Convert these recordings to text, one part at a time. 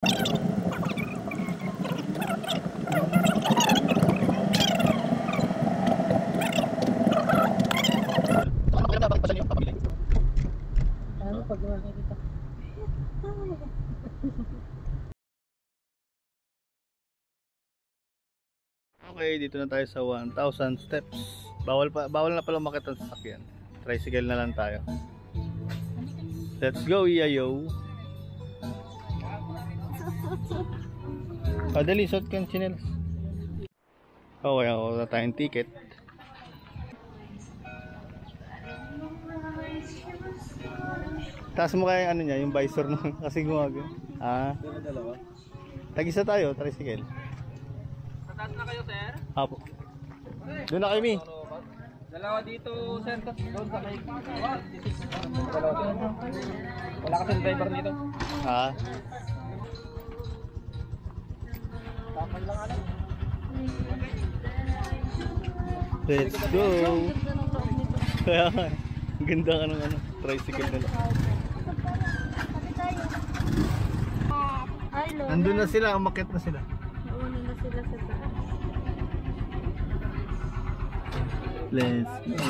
Okay, dito na tayo sa 1,000 steps. Bawal na pala umakyat ang sasakyan. Tricycle na lang tayo. Let's go, yayo. Padali, suot ka ng chinelas. Okay, wala tayong ticket. Taas mo kaya yung ano niya, yung visor mo kasi gumagano. Tag-isa tayo, tricycle. Taas na kayo, sir? Apo. Doon na kami. Dalawa dito, sir. Doon sa may... Wala kasi driver dito. Tapay lang alam. Let's go. Kaya nga, ganda ka ng tricycle nila. Nandun na sila, umakyat na sila. Nauna na sila sa taas. Let's go.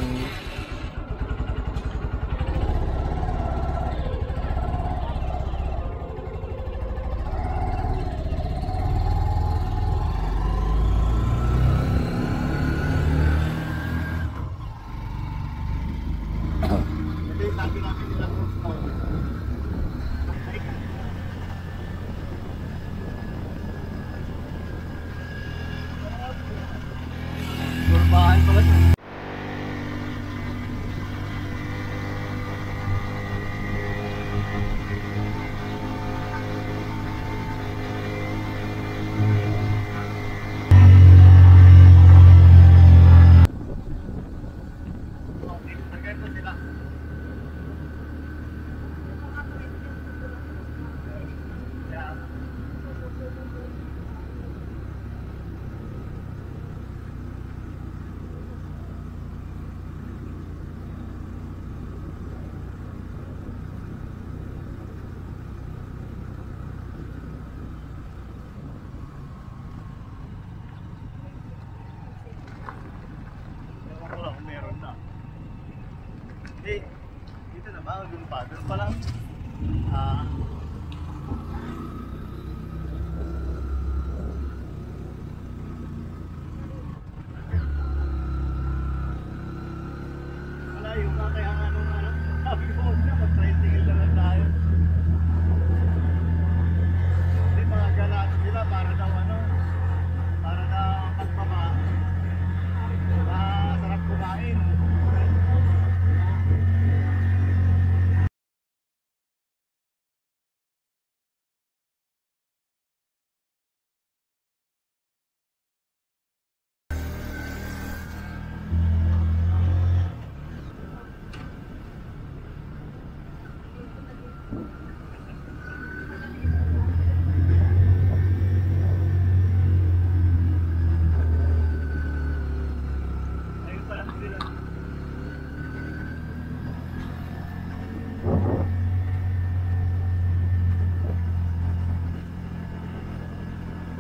Turbahan pala siya. Meron na. Dito na ba? Doon pa? Doon pa lang? Malayo ka kaya nga nung sabi ko siya, mag-tricycle na lang tayo. Hindi, mga ganado sila para daw para daw pagpama. Sarap kumain.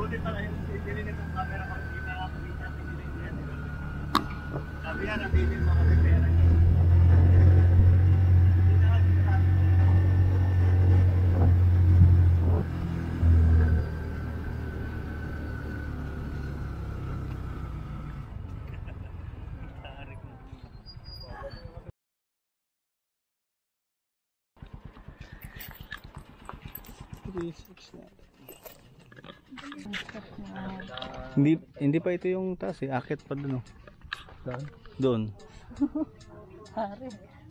Buti pala yung pili nitong camera kung hindi na nakakita sa piling yan. Sabi yan, napitin mo kasi pera niya. Hindi na nakakita. Hindi pa ito yung taas eh, akit pa doon. Doon.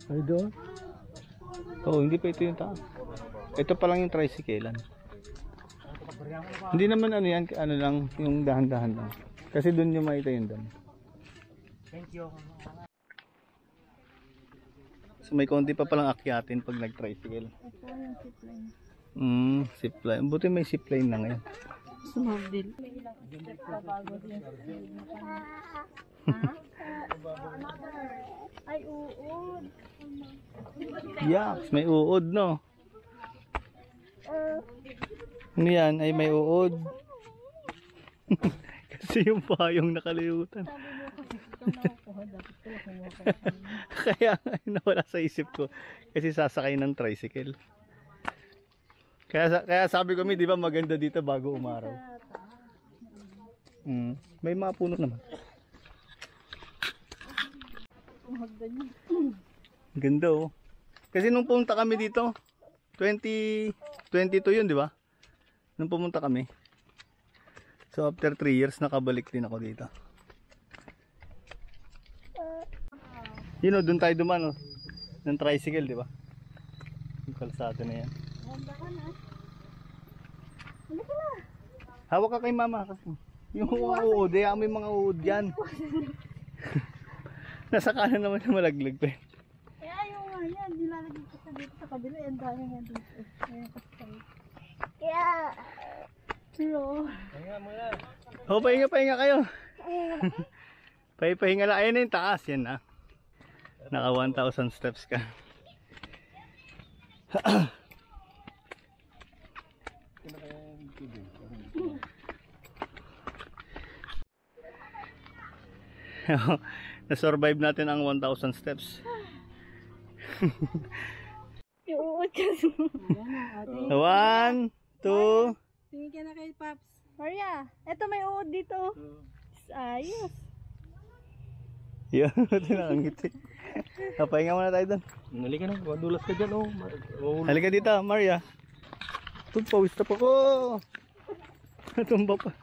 Ay doon? Oh, hindi pa ito yung taas. Ito pa lang yung tricyclean. Hindi naman yan, lang yung dahan-dahan lang. Kasi doon yung makita yung dam. Thank you. So may konti pa palang akyatin pag nag-tricycle. Ito yung zipline. Zipline. Buti may zipline na ngayon. Small deal. May ilang step pa bago din. Ay, uod. Yeah, may uod no. Ano yan? Ay may uod. Kasi yung payong nakalimutan. Sabi mo kasi ikaw nakukuha, dapat pala kumuha ka. Kaya nga, nawala sa isip ko. Kasi sasakay ng tricycle. Kaya sabi ko, di ba maganda dito bago umaraw. May mga puno naman. Ganda oh. Kasi nung pumunta kami dito, 2022 yun, di ba? Nung pumunta kami. So after 3 years, nakabalik din ako dito. Yun o, dun tayo duman oh. Ng tricycle, di ba? Yung kalsada na yan. Hawak ka kay mama kasi. Yung uod, may mga uod yan. Nasa kanan naman na malaglag pa. Kaya yung nga yan, nilalagay ko sa dito sa kabila, ang dami nga dito. Kaya, hello. O, pahinga kayo. Pahinga lang. Ayan na yung taas, yan na. Naka 1,000 steps ka. Na-survive natin ang 1,000 steps. Iuot kasi. 1, 2. Tingin ka na kay Paps. Maria, eto may uod dito. Ayos. Yan, ito nakangiti. Pahinga muna tayo doon. Halika na, madulas ka dyan oh. Halika dito, Maria. Pawis na pa ko. Natumba pa.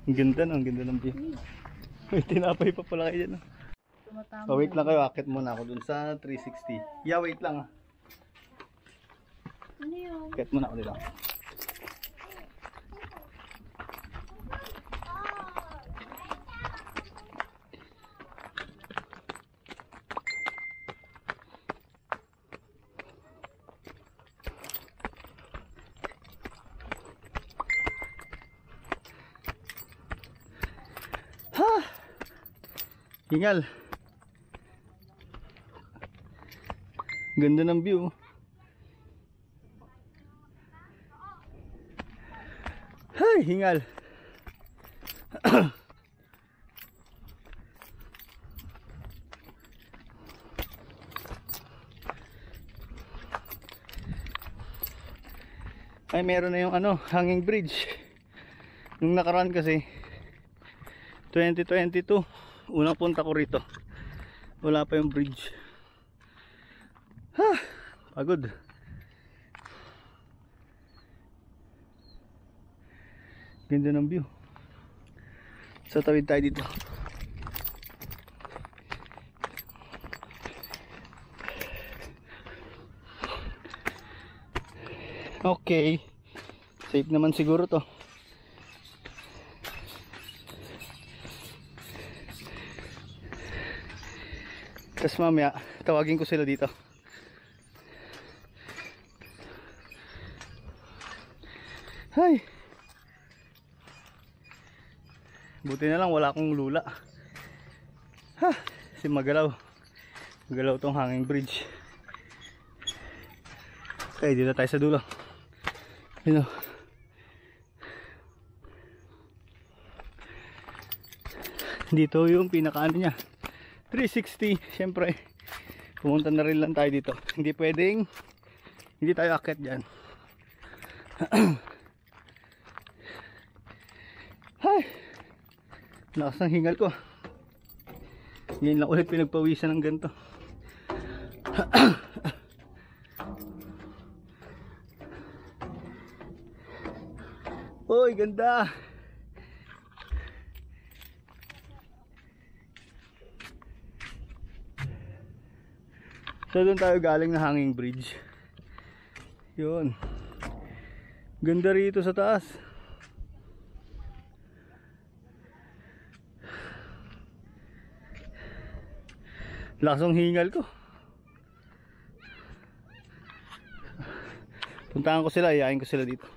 Ang ganda no, ang ganda ng view. May tinapay pa pala kayo dyan. Oh, wait lang kayo, akit muna ako dun sa 360. Yeah, wait lang ah. Ano yun? Akit muna ako dito. Hingal. Ganda ng view. Hay, hingal. Ay, meron na yung hanging bridge. Nung nakaraan kasi 2022 unang punta ko rito, wala pa yung bridge. Pagod. Ganda ng view. So tawid tayo dito. Okay, safe naman siguro to. Tapos mamaya, tawagin ko sila dito. Hay! Buti na lang wala akong lula. Kasi magalaw. Magalaw tong hanging bridge. Okay, dito tayo sa dulo. Yun o. Dito yung pinakaano niya. 360, syempre pumunta na rin lang tayo dito, hindi pwedeng hindi tayo akit dyan. Hay, lakas ng hingal ko. Yan lang ulit pinagpawisan ng ganito. Uy, ganda. So doon tayo galing na hanging bridge. Yun. Ganda rito sa taas. Lakas ng hingal ko. Puntahan ko sila, iyain ko sila dito.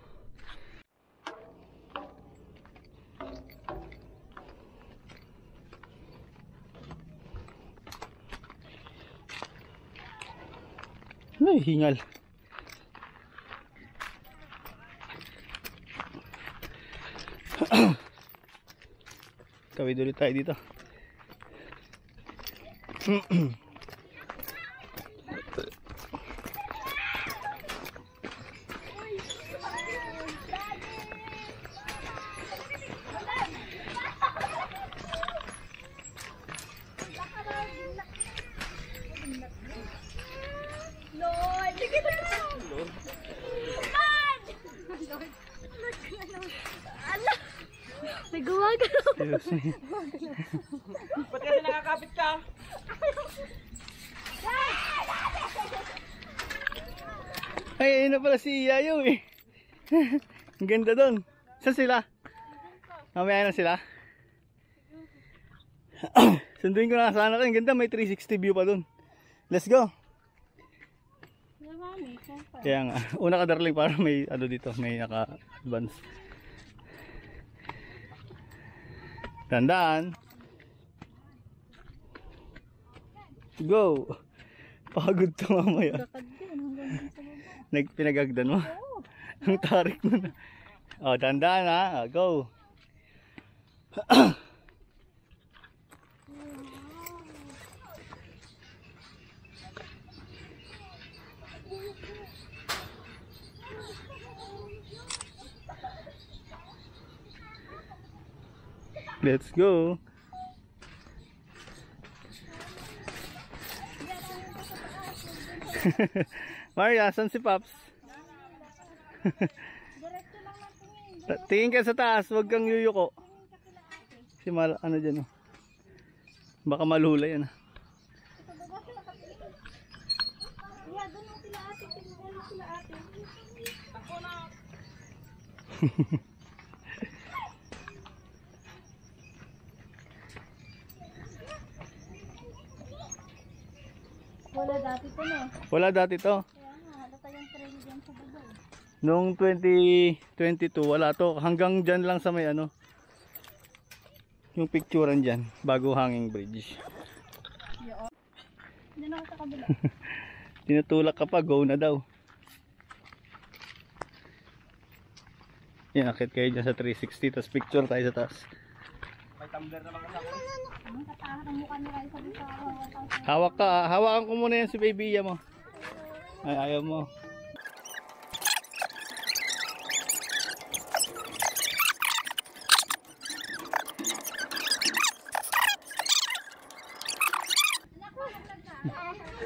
Ay, hingal. Tawid ulit tayo dito. Lord, sige na. Lord. Ala. Nagawa ka na. Seriously. Ba't kasi nakakapit ka? Ay, ayun na pala si Yayo eh. Ang ganda doon. Saan sila? Mamaya na sila. Sunduin ko na sana kayo. Ang ganda, may 360 view pa doon. Let's go. Kaya nga, una ka darling para may ano dito, may naka-advance. Tandaan. Go. Pagod to mamaya. Nagpinagagdan mo. Ang tarik mo na. O, tandaan ha. O, go. Let's go. Maria, saan si Pops? Tingin ka sa taas, huwag kang yuyuko. Si ano dyan, oh. Baka malula yan. Wala dati to no. Wala dati to. Kaya nga, halata yung trail dyan sa baba. Noong 2022 wala to. Hanggang dyan lang sa may ano. Yung picturean dyan. Bago hanging bridge. Diyan ako sa kabila. Tinutulak ka pa. Go na daw. Yan. Akit kayo dyan sa 360. Tapos picture tayo sa taas. May tumbler naman kasi ako. Ang katahan ng mukha ni Raisa dito. Hawak ka. Hawakan ko muna yan si baby mo. Ay, ayaw mo.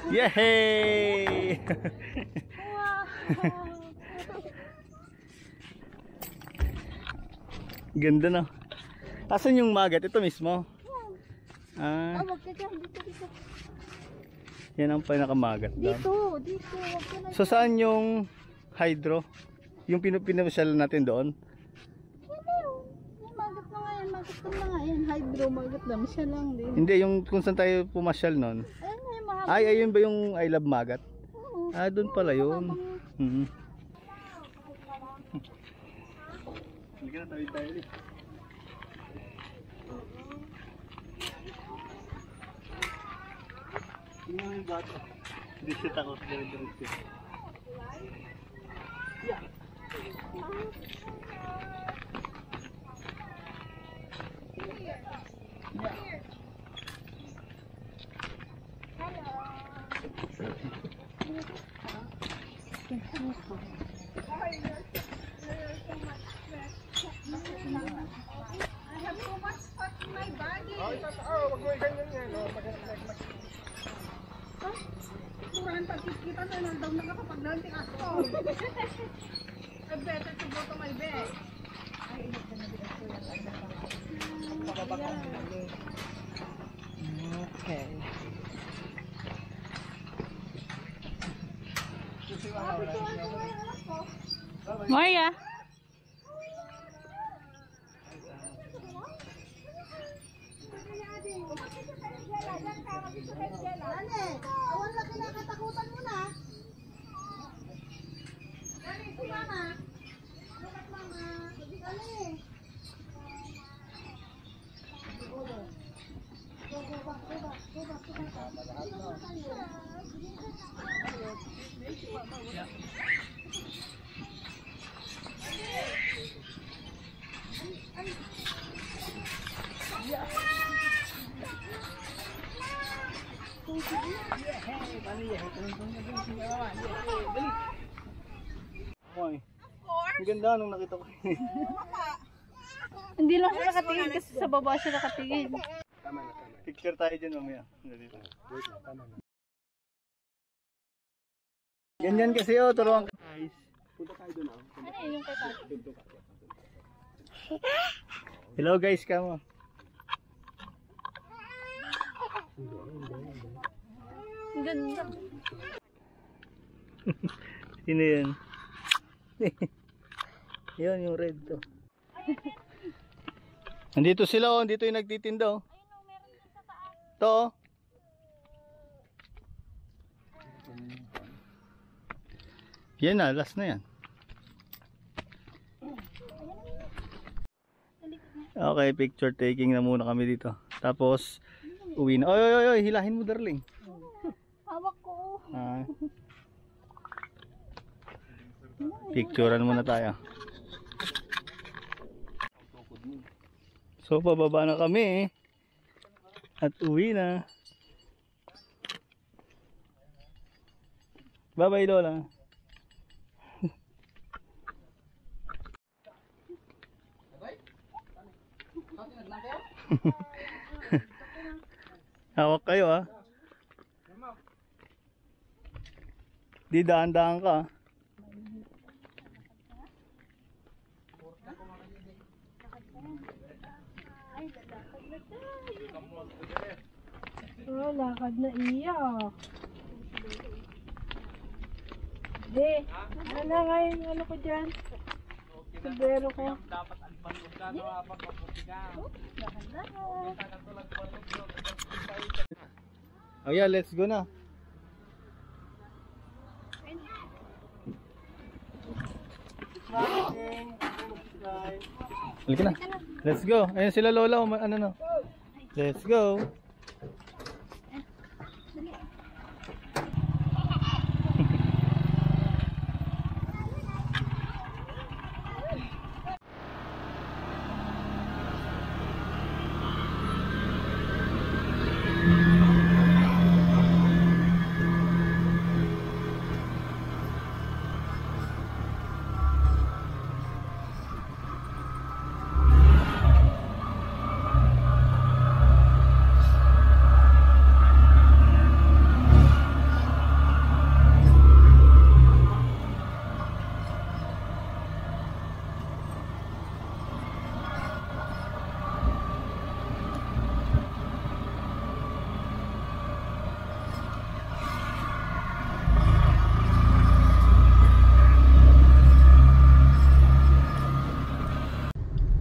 Yay! Ganda na. Asan yung magat? Ito mismo. Ah, Wag ka dyan. Dito. yan ang pinakamagat daw. Dito. Wag ka na. So saan yung hydro? Yung pinapinasyal natin doon? Yung magat na nga yan. Magat na nga yan. Hydro. Magat na. Siya lang din. Hindi, yung kung saan tayo pumasyal noon. Ayun na yung mahaba. Ay, ayun ba yung I Love Magat? Oo. Ah, doon pala yun. Mhm. Hindi ka na tayo ulit. Yung gato. Hindi siya takot. Diretso. Murahan pagkikita na lang daw nakakapag-daunting ako. I better to go to my bed. Ay, init na nabigas ko yan. Okay. Maria. Awan na kinakatakutan mo na. Dali, si mama. Bukat mama. Dali. Go back. Okay. Ang ganda nung nakita ko. Hindi lang siya nakatingin kasi sa baba siya nakatingin. Picture tayo dyan mamaya. Dito. Ganyan kasi turuan ka guys. Ano yun yung kay Tati? Hello guys, kamo. Ang ganda. Sino yun? Yun yung red to. Nandito sila oh, dito yung nagtitinda oh. To oh. Yan na, last na yan. Okay, picture taking na muna kami dito. Tapos, uwi na. Oy, oy, oy, hilahin mo darling. Hawak ko. Ah. Picturean muna tayo. So, pababa na kami at uwi na. Bye-bye, Lola. Hawak kayo ah. Di daan-daan ka. Oh, lakad na iyak. Hindi. Ano na nga yung ano ko dyan? Sombrero ko. Dapat alpan mo ka no habang mabuti ka. Oh yeah, let's go na. Halika na. Let's go. Ayun sila Lola. Ano no? Let's go.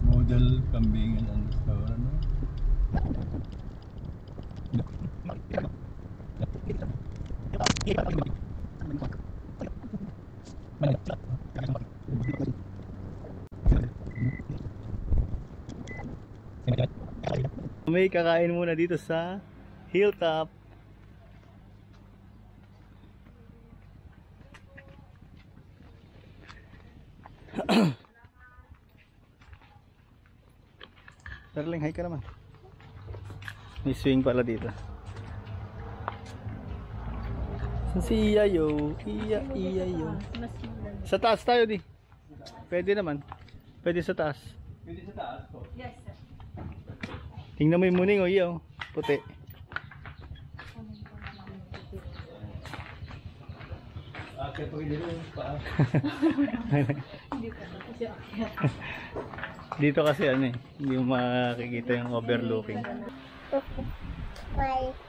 Model kambingan ang restaurant. May kakain muna dito sa Hilltop. Darling, hi ka naman. May swing pala dito. Saan si Iyayo? Iyayo. Sa taas tayo di. Pwede naman. Pwede sa taas. Pwede sa taas ko. Yes, sir. Tingnan mo yung muning o iyaw. Puti. Akit pa rin yun. Dito kasi ano eh. Hindi mo makikita yung overlooking. Bye.